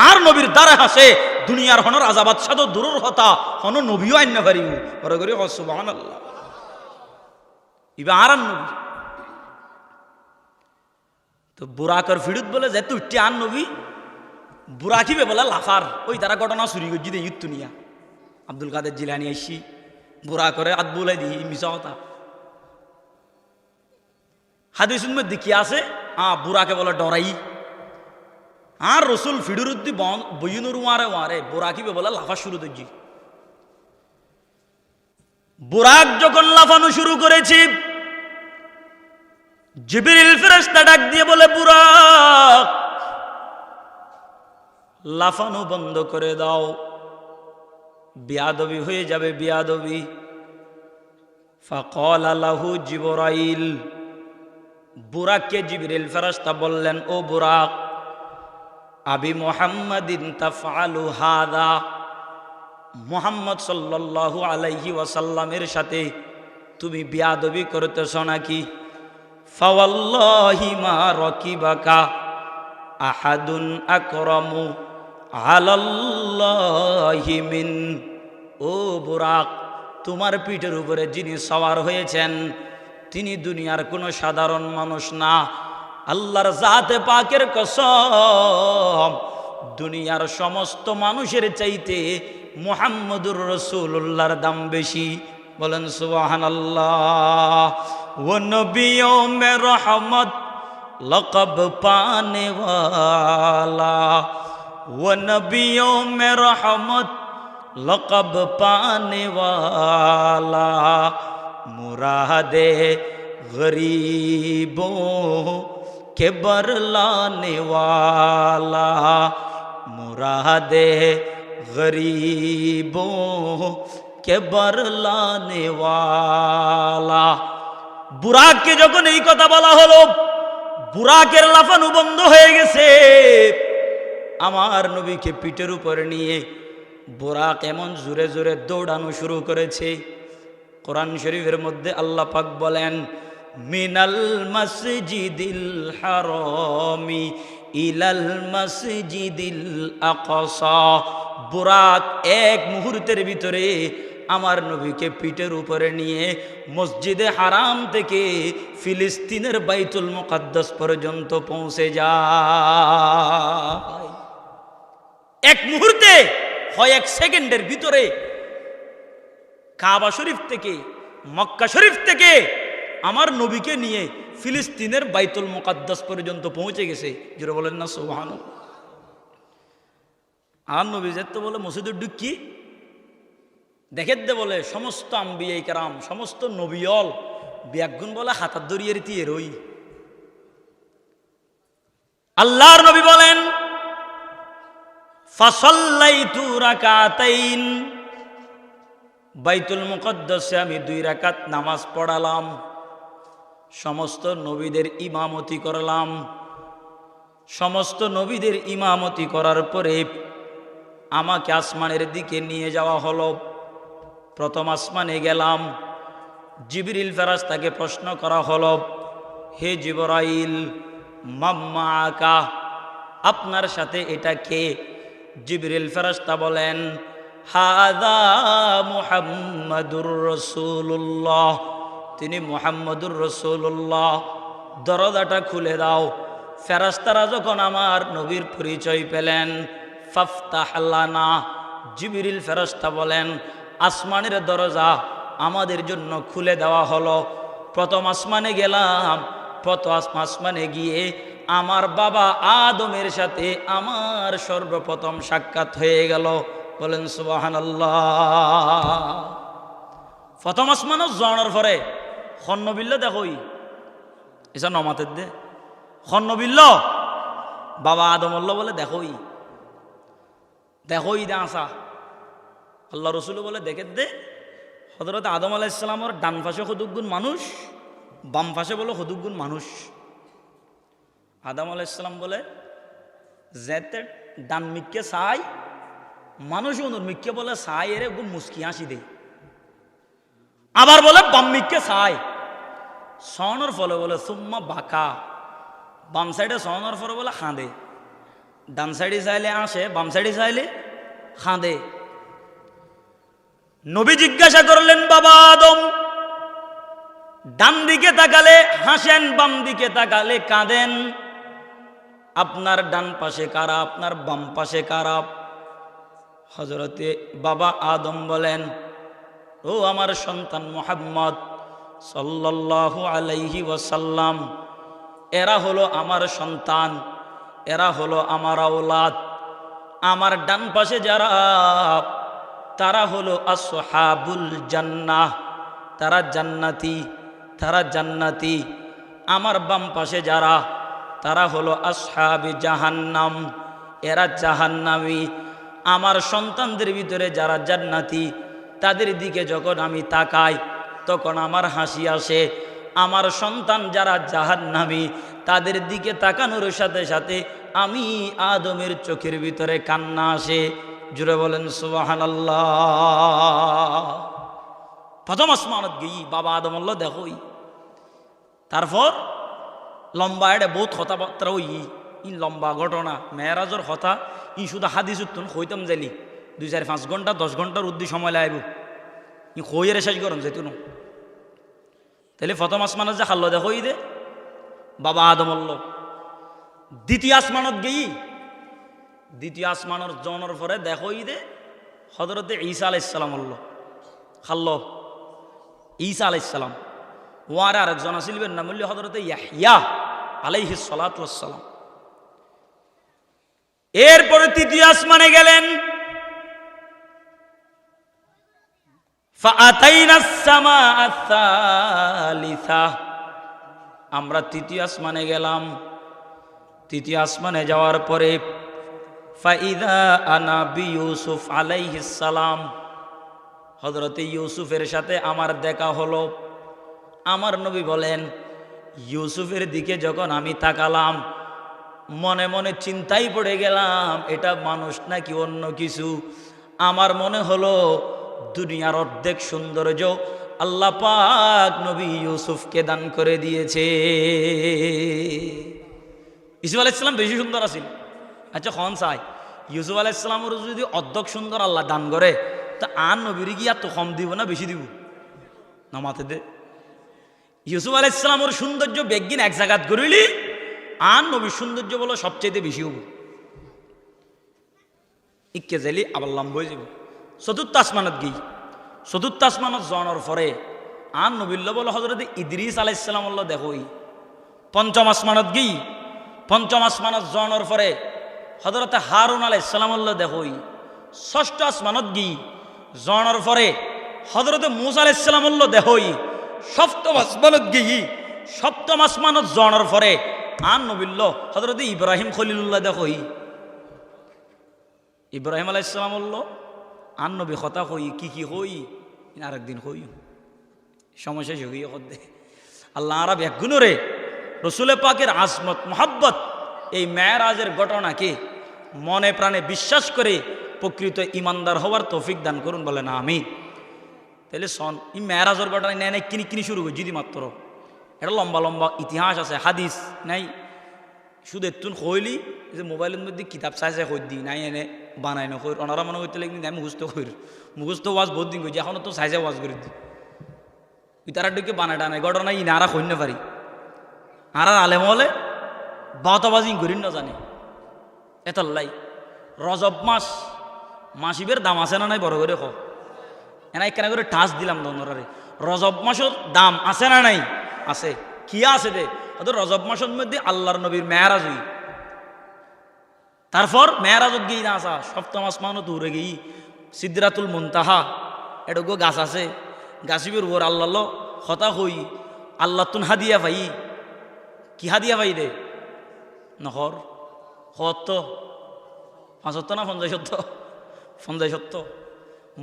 আর নবীর দ্বারা হাসে দুনিয়ার হনর আজাবাদ সাদ দূরের হতা হন নবীও আইন পারিব। বড় করে সুবহানাল্লাহ। ইবে আর নবী তো বুরাকর ফিরুত বলে যে তুই আন নবী বুরাকিবে বলে লাফার ওই তারা ঘটনা চুরি করছি দে ইউতুনিয়া আব্দুল কাদের জিলানি আইসি বুড়া করে আত বলে দিই মিশা কথা। হাদিসের মধ্যে কি আছে? বুড়াকে বলে ডরাই। আর রসুল ফিডুরুদ্দি বইনুর মারে মারে বুড়াকিবে বলে লাফা শুরু করছি। বুরাক যখন লাফানো শুরু করেছি, জিবরিল ফেরেশতা ডাক দিয়ে বলে বুরাক লাফানো বন্ধ করে দাও, বিয়াদবি হয়ে যাবে বিয়াদবি। ফাকালা লাহু জিবরাইল, বুরাককে জিবরিল ফেরেশতা বললেন, ও বুরাক আবি মুহাম্মাদিন তাফআলু হাদা, মুহাম্মদ সাল্লাল্লাহু আলাইহি ওয়াসাল্লামের সাথে তুমি বিয়াদবি করতেছ নাকি? ফাওয়াল্লাহি মা রাকিবাকা আহাদুন আকরামু আলাল্লাহি মিন, ও বুরাক, তোমার পিঠের উপরে যিনি সওয়ার হয়েছেন তিনি দুনিয়ার কোনো সাধারণ মানুষ না। আল্লাহর জাতে পাকের কসম, দুনিয়ার সমস্ত মানুষের চাইতে মুহাম্মদুর রাসূলুল্লাহর দাম বেশি। বলেন সুবহানাল্লাহ। वो नबियों में रहमत लक़ब पाने वाला, वो नबियों में रहमत लक़ब पाने वाला, मुरादे गरीबों के बरलाने वाला, मुरादे गरीबों के बरलाने वाला। বুরাককে যখন এই কথা বলা হলো, বুরাকের লাফানো বন্ধ হয়ে গেছে। আমার নবীকে পিঠের উপর নিয়ে বুরাক এমন জোরে জোরে দৌড়ানো শুরু করেছে। কোরআন শরীফের মধ্যে আল্লাহ পাক বলেন, মিনাল মসজিদিল হারামি ইলাল মসজিদিল আকসা। বুরাক এক মুহূর্তের ভিতরে আমার নবীকে পিঠের উপরে নিয়ে মসজিদে হারাম থেকে ফিলিস্তিনের বাইতুল মুকাদ্দাস পর্যন্ত পৌঁছে যায়। এক মুহূর্তে হয় এক সেকেন্ডের ভিতরে কাবা শরীফ থেকে, মক্কা শরীফ থেকে আমার নবীকে নিয়ে ফিলিস্তিনের বাইতুল মুকাদ্দাস পর্যন্ত পৌঁছে গেছে। জোরে বলেন না সুবহানাল্লাহ। আর নবী যেতে বলে মসজিদের ঢুকি দেখে দে বলে সমস্ত আম্বিয়া কেরাম, সমস্ত নবিয়ল ব্যাগুন বলে হাতার দরিয়ে রীতি রই। আল্লাহর নবী বলেন, ফাসাল্লাইতু রাকাতাইন, বাইতুল মুকাদ্দাসে আমি 2 রাকাত নামাজ পড়ালাম, সমস্ত নবীদের ইমামতি করলাম। সমস্ত নবীদের ইমামতি করার পরে আমাকে আসমানের দিকে নিয়ে যাওয়া হলো। প্রথম আসমানে গেলাম, জিবরিল ফেরেশতাকে প্রশ্ন করা হলো, হে জিবরাইল, মাম্মা আকা, আপনার সাথে এটা কে? জিবরিল ফেরেশতা বলেন, হাযা মুহাম্মাদুর রাসূলুল্লাহ, তিনি মুহাম্মাদুর রাসূলুল্লাহ, দরজাটা খুলে দাও। ফেরেশতারা যখন আমার নবীর পরিচয় পেলেন, ফাফতাহ লানা, জিবরিল ফেরেশতা বলেন, আসমানের দরজা আমাদের জন্য খুলে দেওয়া হলো। প্রথম আসমানে গেলাম, প্রথম আসমানে গিয়ে আমার বাবা আদমের সাথে আমার সর্বপ্রথম সাক্ষাৎ হয়ে গেল। বলেন সুবহানাল্লাহ। প্রথম আসমানও যাওয়ার পরে খন্নবিল্ল দেখোই এসা নমাতের দে খন্নবিল্ল বাবা আদমল্ল বলে দেখোই দেখোই দে আসা। আল্লাহ রসুল বলে দেখে দে হযরত আদম আলাইহিস সালামের ডান পাশে কতগুণ মানুষ, বাম পাশে বলো কতগুণ মানুষ। আদম আলাইহিস সালাম বলে যেতে ডান মিককে চাই মানুষ অনুর মিককে বলে চাই এরে গুম মুস্কি হাসি দে, আবার বলে বাম মিককে চাই সহনের ফলে বলে সুম্মা বাঁকা, বাম সাইডে সহনের ফলে বলে খাঁদে, ডান সাইডে চাইলে আসে, বাম সাইডে চাইলে খাঁদে। নবী জিজ্ঞাসা করলেন, বাবা আদম, ডান দিকে তাকালে হাসেন, বাম দিকে তাকালে কাঁদেন, আপনার ডান পাশে কারা, আপনার বাম পাশে কারা? হযরতে বাবা আদম বলেন, ও আমার সন্তান মুহাম্মদ সাল্লাল্লাহু আলাইহি ওয়াসাল্লাম, এরা হলো আমার সন্তান, এরা হলো আমার আওলাদ। আমার ডান পাশে যারা তারা হলো আসহাবুল জান্নাহ, তারা জান্নাতি, তারা জান্নাতি। আমার বাম পাশে যারা তারা হলো আসহাবে জাহান্নাম, এরা জাহান্নামী। আমার সন্তানদের ভিতরে যারা জান্নাতি তাদের দিকে যখন আমি তাকাই তখন আমার হাসি আসে। আমার সন্তান যারা জাহান্নামী তাদের দিকে তাকানোর সাথে সাথে আমি আদমের চোখের ভিতরে কান্না আসে। জুড়ে বলেন সুবহানাল্লাহ। প্রথম আসমানত গিয়ে বাবা আদমল্লা দেখোই, তারপর লম্বা এটা বহুত কথাবার্তা ওই ই লম্বা ঘটনা মেয়েরাজর কথা ই শুধু হাদিস উত্তন হইতাম যাইলি 2-4-5 ঘন্টা 10 ঘন্টার উদ্দি সময় লাগাইব ই হইয়ের শেষ করুন যেত না তাহলে প্রথম আসমানত যে খাল্লো দেখো দে বাবা আদম অল্ল দ্বিতীয় আসমানত গেই দ্বিতীয় আসমানের জনের পরে দেখো দে হজরতে ঈসা আলাইহিস সালাম অল্ল খাল্লো ঈসা আলাইহিস সালাম ওয়ার আরেকজন আসিলবেন নাম বললি হজরতে ইয়াহইয়া আলাইহিস সালাতু ওয়াস সালাম। এরপরে তৃতীয় আসমানে গেলেন ফাআতাইনাস সামাআ সালিসা আমরা তৃতীয় আসমানে গেলাম। তৃতীয় আসমানে যাওয়ার পরে ফাইদা আনা বিইউসুফ আলাইহিস সালাম হযরতে ইউসুফের সাথে আমার দেখা হলো। আমার নবী বলেন ইউসুফের দিকে যখন আমি তাকালাম মনে মনে চিন্তায় পড়ে গেলাম এটা মানুষ নাকি অন্য কিছু। আমার মনে হলো দুনিয়ার অর্ধেক সৌন্দর্য আল্লাহ পাক নবী ইউসুফকে দান করে দিয়েছে। ইউসুফ আলাইহিস সালাম বেশি সুন্দর আছিল। আচ্ছা খন চাই ইউসুফ আলাইহিস সালামের যদি অর্ধেক সুন্দর আল্লাহ দান করে তা আর নবীর গিয়া তো কম দিব না বেশি দিব না মাতে দে। ইউসুফ আলাইহিস সালামের সৌন্দর্য বেগিন এক জায়গাত করিলি আর নবীর সৌন্দর্য বলো সবচেয়ে বেশি হব ইকে যাইলি আবার লম্ব হয়ে যাব। চতুর্থ আসমানত গিয়ে চতুর্থ আসমানত জনের পরে আর নবীল্য বলো হজরত ইদ্রিস আলাইহিস সালাম দেখোই। পঞ্চম আসমানত গিয়ে পঞ্চম আসমানত জনের পরে হজরত হারুন আলাইহিস সালাম দেখোই। ষষ্ঠ আসমানত গিয়ে জনের পরে হজরত মুসা আলাইহিস সালাম দেখোই। সপ্তম আসমানত গিয়ে সপ্তম আসমানত জনের পরে আর নবীল্য হজরত ইব্রাহিম খলিলুল্লাহ দেখোই। ইব্রাহিম আলাইহিস সালাম আর নবী কথা কই কি হই আরেকদিন হই সময় শেষ হইয়া দে আল্লাহ আরব এক গুণরে রসুল পাকের আজমত মোহাব্বত এই মেরাজের ঘটনাকে মনে প্রাণে বিশ্বাস করে প্রকৃত ইমানদার হওয়ার তৌফিক দান করুন বলে না আমি। তাহলে সন এই মেরাজের ঘটনা নেয় কিনি কিনি শুরু করি যদি মাত্র এটা লম্বা লম্বা ইতিহাস আছে হাদিস নাই শুধু একটু কইলি যে মোবাইলের মধ্যে কিতাব চাইছে কই দিই নাই এনে বানাই না কইর ওনারা মনে করতে লাগি আমি মুখস্থ কইর মুখস্থ ওয়াজ বহুত দিন কইছি এখনও তো চাইছে ওয়াজ করে দিই ওই তারা ডুকে বানাই টানাই ঘটনা ইনারা কইন না পারি আর আলেম হলে বাতাবাজি করিন না জানে এতাল্লাই রজব মাস মাসিবের দাম আছে না নাই বড় করে খ এনা কেন করে টাচ দিলাম দনরারে রজব মাসের দাম আছে না নাই আছে কি আছে দে রজব মাসের মধ্যে আল্লাহর নবীর মেয়ারাজ হই তারপর মেয়ারাজত গিয়ে না আসা সপ্তম আসমানও দূরে গিয়ে সিদরাতুল মুনতাহা এটুকু গাছ আছে গাছিবের উপর আল্লাহ হতা হই আল্লাহ তুন হাদিয়া ভাই কি হাদিয়া ভাই দে নহর সত্য 75 না 50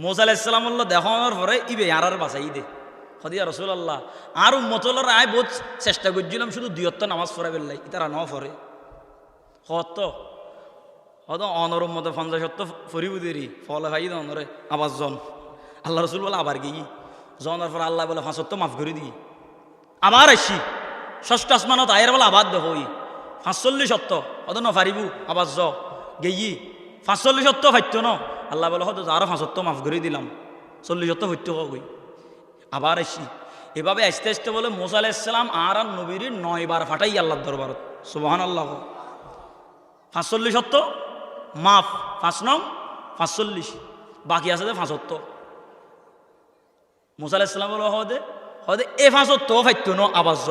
মুসা আলাইহিস সালাম দেখানোর পরে ইবে আর বাঁচাই দে হদিয়া রসুল আল্লাহ আর মতলর আয় বহুত চেষ্টা করছিলাম শুধু দুইত্ব নামাজ পড়া বেললাই তারা ন পড়ে সত্য হয়তো অনর মতো 50 ফরিব দেরি ফলে ভাই অনরে আবার জন আল্লাহ রসুল বলে আবার গিয়ে জনের পর আল্লাহ বলে 50 মাফ করে দিই আবার আসি ষষ্ঠ আসমানত আয়ের বলে আবার দেখই 45 হয়তো ন পারিবু আবার জ গেই 45 ফাইত্য ন আল্লাহ বলে হয়তো আরো 50 মাফ করে দিলাম 40 হইত্য কই আবার আসি এভাবে আস্তে আস্তে বলে মুসা আলাইহিস সালাম আর নবীর 9 বার ফাটাই আল্লাহর দরবারত সুবহানাল্লাহ 45 মাফ 5 নং 45 বাকি আছে 75 মুসা আলাইহিস সালাম বলে হদে এ 75 ফাইত্য ন আবার জ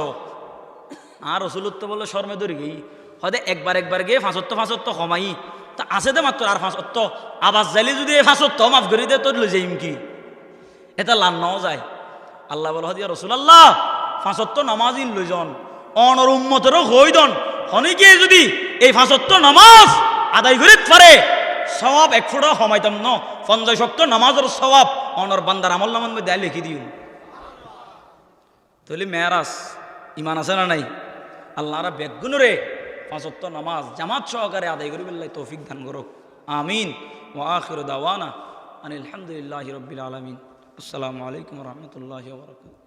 আর রসুলত্ব বলে শর্মে ধরে গই হদে একবার গিয়ে 75 কমাই তা আছে দে মাত্র আর 75 আবার যাইলে যদি এই 75 মাফ করে দে তোর লই যাইম কি এটা লান নাও যায় আল্লাহ বলে হদিয়া রসুল আল্লাহ 75 নামাজিন লইজন অনর উম্মতেরও হইদন হনিকে যদি এই 75 নামাজ আদায় করি পারে সওয়াব এক ফোঁটা কমাইতাম ন 50 নামাজের সওয়াব অনর বান্দার আমল নামার মধ্যে লিখি দিও তাহলে মেরাজ ইমান আছে না নাই আল্লাহরা বেগুনরে 75 নামাজ জামাত সহকারে আদায় করি বিল্লাহ তৌফিক দান করুক আমিন ওয়া আখিরু দাওয়ানা আনিল হামদুলিল্লাহি রাব্বিল আলামিন আসসালামু আলাইকুম ওয়া রাহমাতুল্লাহি ওয়া বারাকাতুহু।